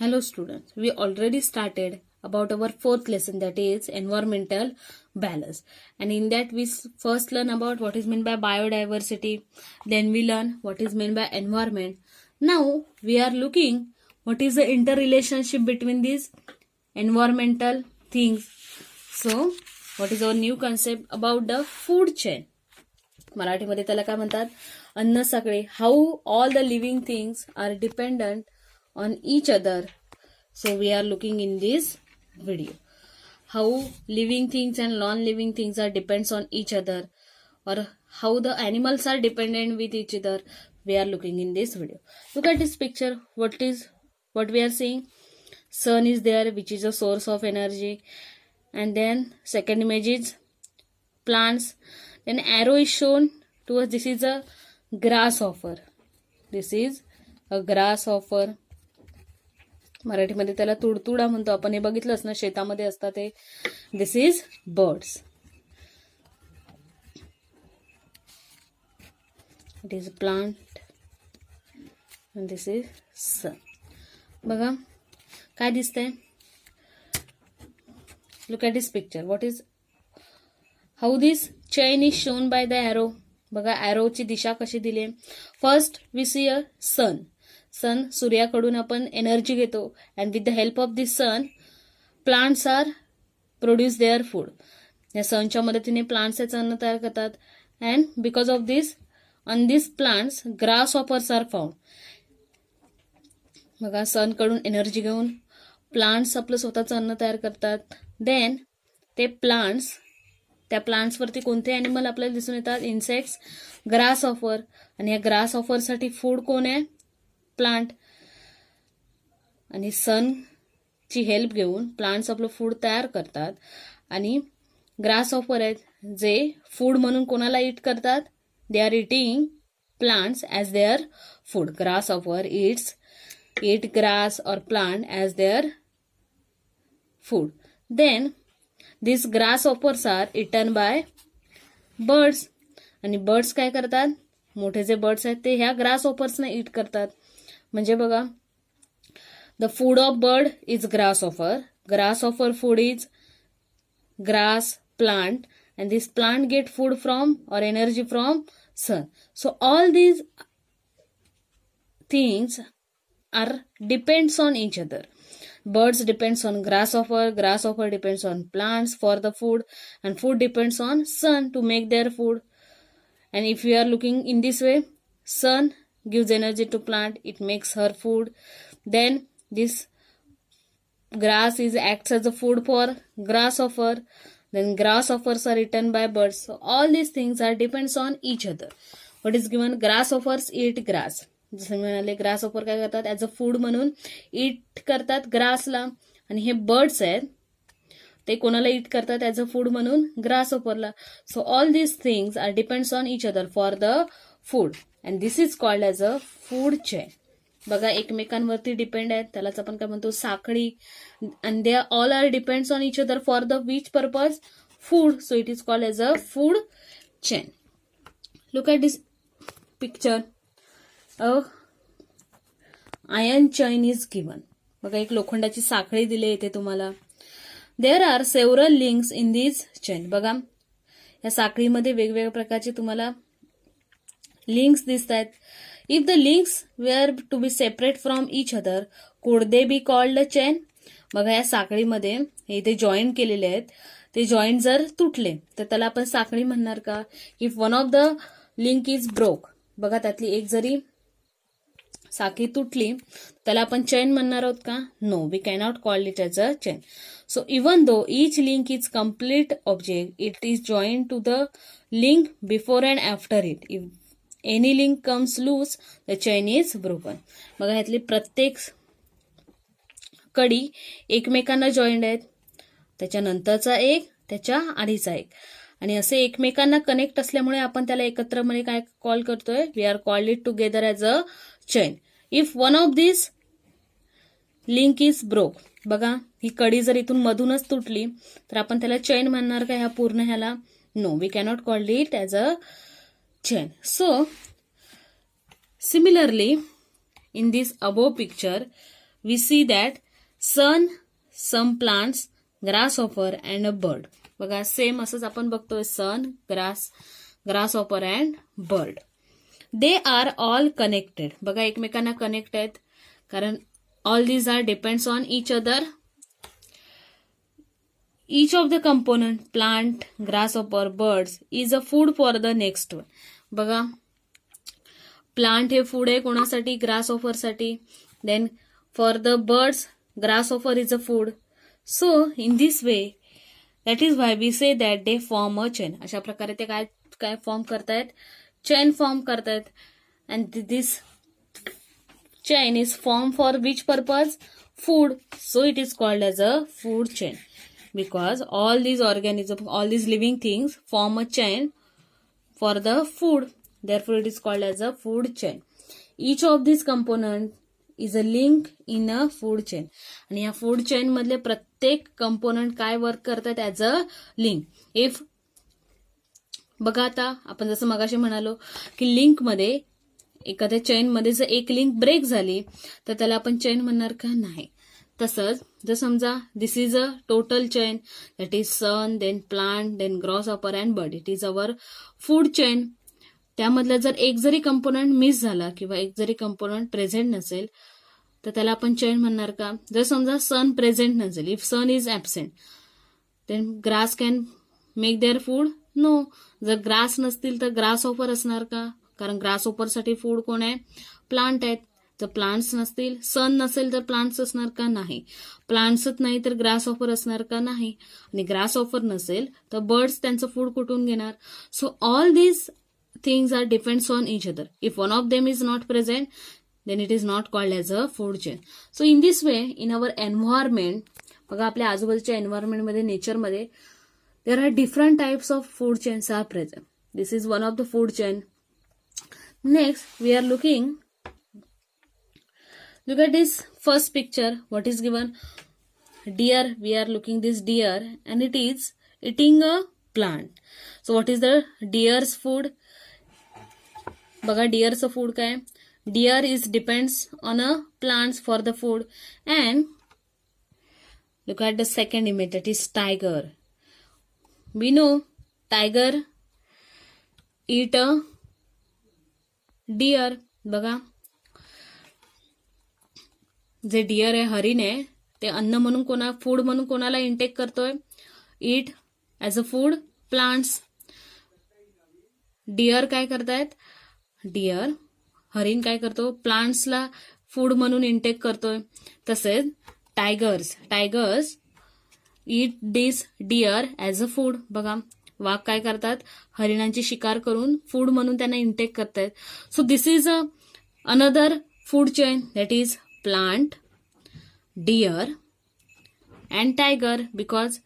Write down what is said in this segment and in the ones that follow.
Hello students, we already started about our fourth lesson, that is environmental balance, and in that we first learn about what is meant by biodiversity, then we learn what is meant by environment. Now we are looking what is the interrelationship between these environmental things. So what is our new concept about the food chain? मराठीमध्ये त्याला काय म्हणतात, अन्न साखळी. How all the living things are dependent on each other. So we are looking in this video how living things and non-living things are depends on each other, or how the animals are dependent with each other. We are looking in this video. Look at this picture. What we are seeing? Sun is there, which is a source of energy, and then second image is plants. Then arrow is shown to us. This is a grasshopper. This is a grasshopper. मराठीमध्ये त्याला तुडतुडा म्हणतो आपण. हे बघितलंच ना, शेतामध्ये असतात ते. This is birds. It is plant and this is sun. बघा काय दिसतंय. Look at this picture. What is how this chain is shown by the arrow. बघा ॲरोची दिशा कशी दिली आहे. First we see a sun. Sun, सूर्याकडून आपण एनर्जी घेतो, and with the help of this sun plants are produce their food. या सनच्या मदतीने प्लांट्स याचं अन्न तयार करतात, and because of this on this plants grasshoppers are found. बघा सनकडून एनर्जी घेऊन प्लांट्स आपलं स्वतःचं अन्न तयार करतात. देन ते प्लांट्स, त्या प्लांट्सवरती कोणते ॲनिमल आपल्याला दिसून येतात? Insects, grass hopper. आणि या ग्रास हॉपरसाठी फूड कोण आहे? प्लांट. आणि सनची हेल्प घेऊन प्लांट्स आपलं फूड तयार करतात. आणि ग्रास हॉपर आहेत जे फूड म्हणून कोणाला ईट करतात? They are eating plants as their food. Grasshopper eat grass और plant as their food. Then this grasshoppers are eaten by birds. आणि बर्ड्स काय करतात? मोठे जे बर्ड्स आहेत ते ह्या ग्रास हॉपर्सना ईट करतात. म्हणजे बघा, the food of bird is grasshopper. Grasshopper food is grass plant, and this plant get food from और energy from sun. So all these things are depends on each other. Birds depends on grasshopper, grasshopper depends on plants for the food, and food depends on sun to make their food. And if you are looking in this way, sun gives energy to plant, it makes her food. Then this grass acts as a food for grasshopper. Then grasshoppers are eaten by birds. So all these things are depends on each other. What is given? Grasshoppers eat grass. जसं म्हणाले, grasshopper काय करतात? As a food म्हणून ईट करतात ग्रासला. आणि हे birds आहेत ते कोणाला ईट करतात? ॲज अ फूड म्हणून ग्रासहॉपरला. So all these things are depends on each other for the food, and this is called as a food chain. बघा एकमेकांवरती डिपेंड आहेत, त्यालाच आपण काय म्हणतो? साखळी. And they all are depends on each other for the which purpose? Food. So it is called as a food chain. Look at this picture. Iron chain is given. बघा एक लोखंडाची साखळी दिली येते तुम्हाला. There are several links in this chain. बघा या साखळीमध्ये वेगवेगळ्या प्रकारचे तुम्हाला लिंक्स दिसत आहेत. If the links were to be separate from each other, could they be called chain. बघा या साखळीमध्ये हे इथे जॉईन केलेले आहेत, ते जॉईंट जर तुटले तर त्याला आपण साखळी म्हणणार का? If one of the link is broke, बघा त्यातली एक जरी साखळी तुटली त्याला आपण चेन म्हणणार आहोत का? No, we cannot call it as a chain. So even though each link is complete object, it is joined to the link before and after it. If any link comes loose, the chain is broken. बघा ह्यातली प्रत्येक कडी एकमेकांना joined आहेत, त्याच्यानंतरचा एक, त्याच्या आधीचा एक, आणि असे एकमेकांना कनेक्ट असल्यामुळे आपण त्याला एकत्रपणे काय कॉल करतोय? We are called it together as a chain. If one of this link is broke, बघा ही कडी जर इथून मधूनच तुटली तर आपण त्याला चेन म्हणणार का ह्या पूर्ण ह्याला? No, we cannot call it as a chain. So similarly in this above picture we see that sun, some plants, grasshopper and a bird. बघा सेम असंच आपण बघतोय सन, grasshopper and bird. They are all connected. बघा एकमेकांना connect आहेत कारण all these are depends on each other. Each of the component, plant, grasshopper, birds is a food for the next one. बघा plant हे food आहे कोणासाठी, grasshopper. Then for the birds grasshopper is a food. So in this way that is why we say that they form a chain. अशा प्रकारे ते काय form करतायत, chain form करतायत. And this chain is form for which purpose, food. So it is called as a food chain because all these organisms, all these living things form a chain for the food. Therefore it is called as a food chain. Each of these component is a link in a food chain. आणि या food chain मधले प्रत्येक component काय work करतात as a link. If बघा आता आपण जसं मगाशी म्हणालो की लिंक मध्ये एखाद्या चेन मध्ये जर एक लिंक ब्रेक झाली तर त्याला आपण चेन म्हणणार का, नाही. तसंच जर समजा this is a total chain that is sun, then plant, then grasshopper and bird. It is our food chain. त्यामधला जर एक जरी कंपोनंट मिस झाला किंवा एक जरी कंपोनंट प्रेझेंट नसेल तर त्याला आपण चेन म्हणणार का. जर समजा सन प्रेझेंट नसेल, if sun is absent then grass can make there food, no. जर ग्रास नसतील तर ग्रासहॉपर असणार का, कारण ग्रासहॉपरसाठी फूड कोण आहे, प्लांट आहेत. जर प्लांट्स नसतील, सन नसेल तर प्लांट्स असणार का, नाही. प्लांट्सच नाही तर ग्रासहॉपर असणार का, नाही. आणि ग्रासहॉपर नसेल तर बर्ड्स त्यांचं फूड कुठून घेणार. So all these things are depends on each other. If one of them is not present then it is not called as a food chain. So in this way in our environment, बघा आपल्या आजूबाजूच्या एन्व्हायरमेंटमध्ये, नेचरमध्ये there are different types of food chains are present. This is one of the food chain. Next we are looking, look at this first picture. What is given? Deer. We are looking this deer and it is eating a plant. So what is the deer's food? बघा deer's food काय? Deer is depends on a plants for the food. And look at the second image, that is tiger. We know tiger eat a deer. बघा जे dear आहे, हरिण आहे, ते अन्न म्हणून फूड म्हणून कोणाला इंटेक करतोय, eat as a food plants. Deer काय करतायत, डिअर हरिण काय करतो, प्लांट्सला फूड म्हणून इंटेक करतोय. तसेच tigers eat this deer as a food. बघा वाघ काय करतात, हरिणांची शिकार करून फूड म्हणून त्यांना इंटेक करतायत. So this is a another food chain, that is plant, deer and tiger, because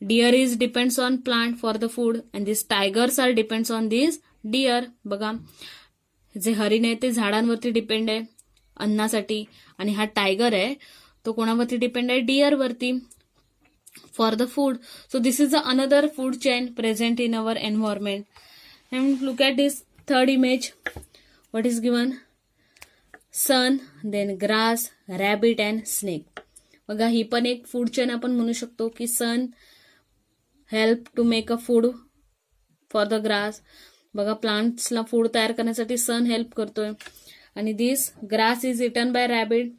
deer is depends on plant for the food and these tigers are depends on these deer. बघा जे हरिण आहे ते झाडांवरती depend आहे अन्नासाठी आणि हा टायगर आहे तो कोणावरती डिपेंड आहे, डिअर वरती for the food. So this is another food chain present in our environment. And look at this third image. What is given? Sun, then grass, rabbit and snake. बघा ही पण एक food chain आपण म्हणू शकतो की sun help to make a food for the grass. बघा प्लांट्सला फूड तयार करण्यासाठी सन हेल्प करतोय. आणि this grass is eaten by rabbit.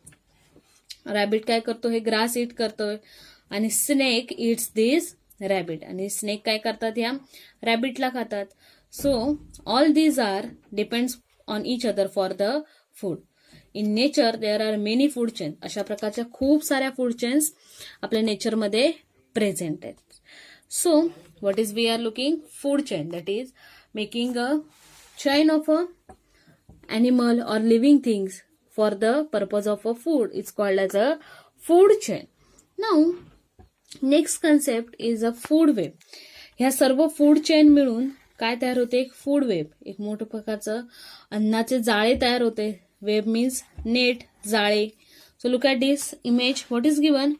Rabbit काय करतो, हे ग्रास इट करतोय. आणि स्नेक इट्स दिस रॅबिट. आणि स्नेक काय करतात, ह्या रॅबिटला खातात. So all these are depends on each other for the food. In nature there are many food chain. अशा प्रकारच्या खूप साऱ्या फूड चेन्स आपल्या नेचरमध्ये प्रेझेंट आहेत. So what is we are looking, food chain, that is making a chain of a animal or living things for the purpose of a food. It's called as a food chain. Now, next concept is a food web. ह्या serve food chain मिळून काय तयार होते, एक food web, एक मोठं प्रकारचं अन्नाचे जाळे तयार होते. वेब मीन्स नेट, जाळे. So look at this image. What is given?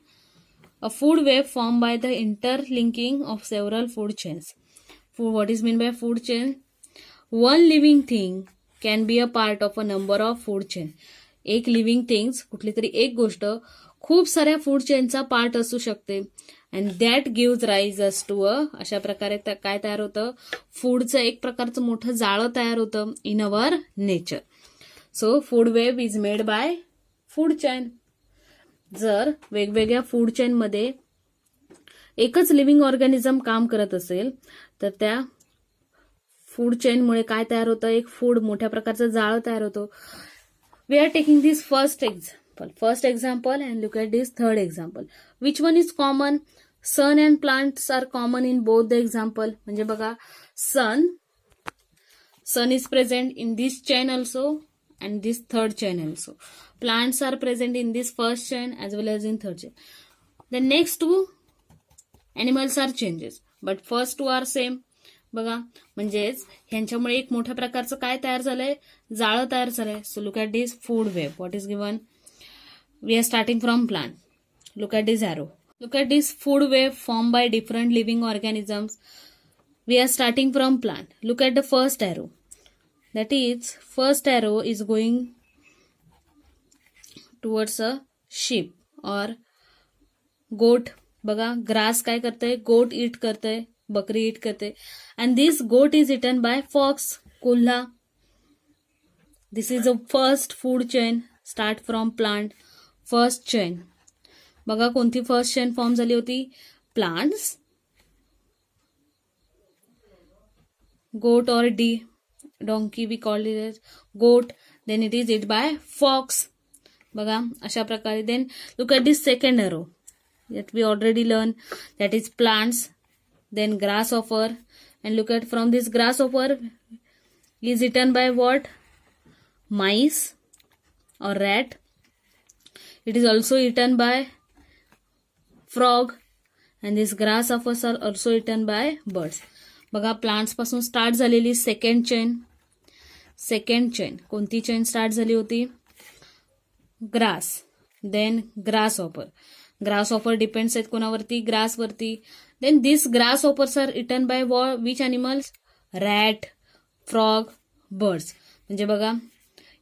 A food web form by the interlinking of several food chains. What is meant by food chain? One living thing can be a part of a number of food chain. एक living things, कुठली तरी एक गोष्ट खूप साऱ्या food चेनचा part असू शकते. And that gives rise to अशा प्रकारे काय तयार होतं, फूडचं एक प्रकारचं मोठं जाळं तयार होतं in our nature. So food web is made by food chain. जर वेगवेगळ्या फूड चेनमध्ये एकच लिव्हिंग ऑर्गॅनिझम काम करत असेल तर त्या फूड चेनमुळे काय तयार होतं, एक फूड मोठ्या प्रकारचं जाळं तयार होतं. We are taking this first example and look at this third example. Which one is common? Sun and plants are common in both the example. म्हणजे बघा, sun is present in this chain also and this third chain also. Plants are present in this first chain as well as in third chain. The next two animals are changes but first two are same. बघा, म्हणजेच ह्यांच्यामुळे एक मोठ्या प्रकारचं काय तयार झालंय, जाळं तयार झालंय. So look at this food web. What is given? We are starting from plant. Look at this arrow. Look at this food web formed by different living organisms. We are starting from plant. Look at the first arrow. That is, first arrow is going towards a sheep or goat. बघा, grass काय करते, goat eat करते, बकरी eat करते. And this goat is eaten by fox, कोल्हा. This is the first food chain. Start from plant. First chain. बघा, कोणती first chain form झाली होती? प्लांट्स, गोट और donkey we called it as goat. Then it is eat by fox. बघा, अशा प्रकारे. Then look at this second arrow that we already learned, that is plants. Then grasshopper, and look at from this grasshopper is eaten by what? Mice or rat. It is also eaten by frog and these grasshoppers are also eaten by birds. बघा, plants पासून start झालेली second chain. कोणती chain start झाली होती? Grass. Then grasshopper depends आहेत कोणावरती? ग्रासवरती. Then this grasshoppers are eaten by which animals? Rat, frog, birds. म्हणजे बघा,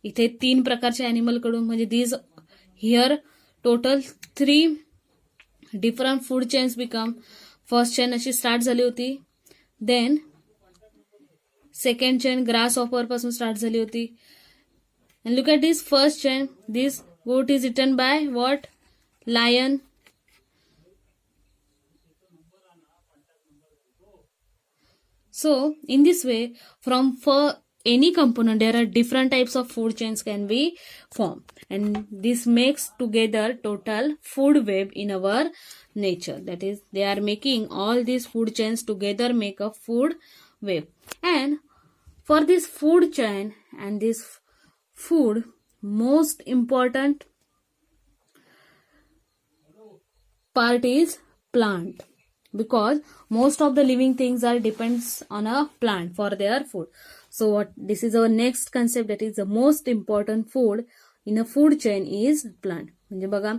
इथे 3 प्रकारच्या अॅनिमल कडून, म्हणजे this here total 3 different food chains become. First chain अशी स्टार्ट झाली होती. देन सेकंड चेन ग्रासहॉपर पासून स्टार्ट झाली होती. and look at this first chain. This goat is eaten by what? Lion. So in this way, from any component there are different types of food chains can be formed, and this makes together total food web in our nature. That is, they are making all these food chains together make a food web. And for this food chain and this food, most important part is plant, because most of the living things are depends on a plant for their food. So this is our next concept, that is the most important food in a food chain is plant. म्हणजे बघा,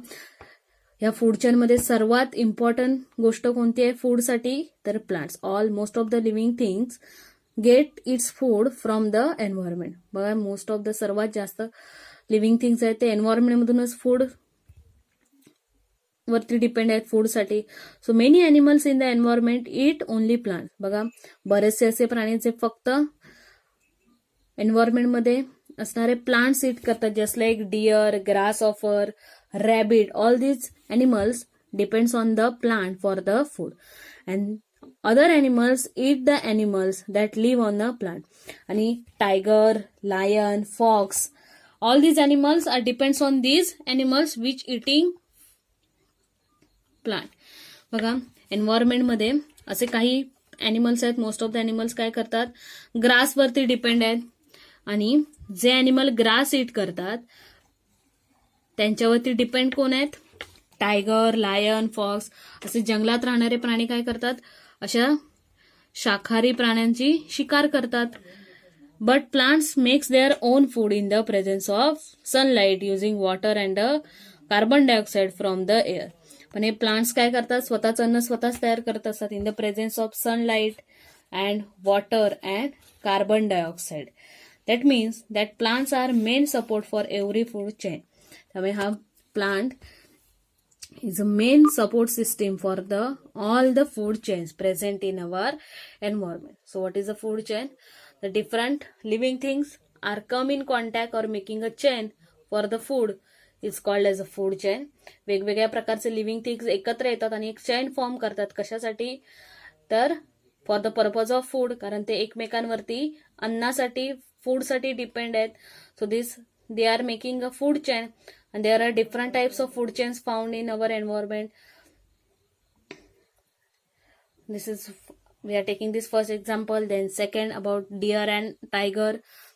या food chain मध्ये सर्वात important गोष्ट कोणती आहे फूडसाठी? तर plants. All most of the living things get its food from the environment. बघा, मोस्ट ऑफ द सर्वात जास्त लिव्हिंग थिंग्स आहेत ते एन्व्हायरमेंटमधूनच फूड वरती डिपेंड आहेत फूडसाठी. So many animals in the environment eat only plant. बघा, बरेचसे असे प्राणी जे फक्त एन्व्हायरमेंटमध्ये असणारे प्लांट्स ईट करतात, just like deer, grasshopper, rabbit. All these animals depends on the plant for the food. And other animals eat the animals that live on the plant. आणि tiger, lion, fox, all these animals are depends on these animals which eating plant. बघा, एन्व्हायरमेंटमध्ये असे काही animals आहेत, most of the animals काय करतात? ग्रासवरती depend आहेत. आणि जे एनिमल ग्रास ईट करतात त्यांच्यावरती डिपेंड कोण आहेत? Tiger, lion, fox. असे जंगलात राहणारे प्राणी काय करतात? अशा शाकाहारी प्राण्यांची शिकार करतात. But plants makes their own food in the presence of sunlight using water and carbon dioxide from the air. पण हे प्लांट्स काय करतात? स्वतःचं अन्न स्वतःच तयार करत असतात in the presence of sunlight and water and carbon dioxide. That means that plants are main support for every food chain. त्यामुळे हा plant is a main support system for all the food chains present in our environment. So what is a food chain? The different living things are come in contact or making a chain for the food is called as a food chain. वेगवेगळ्या प्रकारचे living things एकत्र येतात आणि एक chain form करतात. कशासाठी? तर for the purpose of food, कारण ते एकमेकांवरती अन्नासाठी फूडसाठी डिपेंड आहेत. So this they are making a food chain, and there are different types of food chains found in our environment. This is, we are taking this first example, then second about deer and tiger,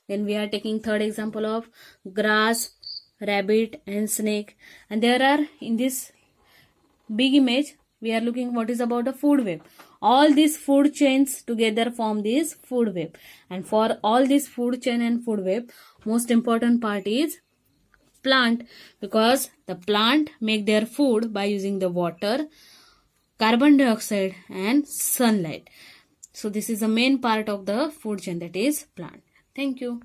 then we are taking third example of grass, rabbit and snake. And there are, in this big image, we are looking what is about a food web. All these food chains together form this food web, and for all this food chain and food web, most important part is plant, because the plant make their food by using the water, carbon dioxide and sunlight. So this is the main part of the food chain, that is plant. Thank you.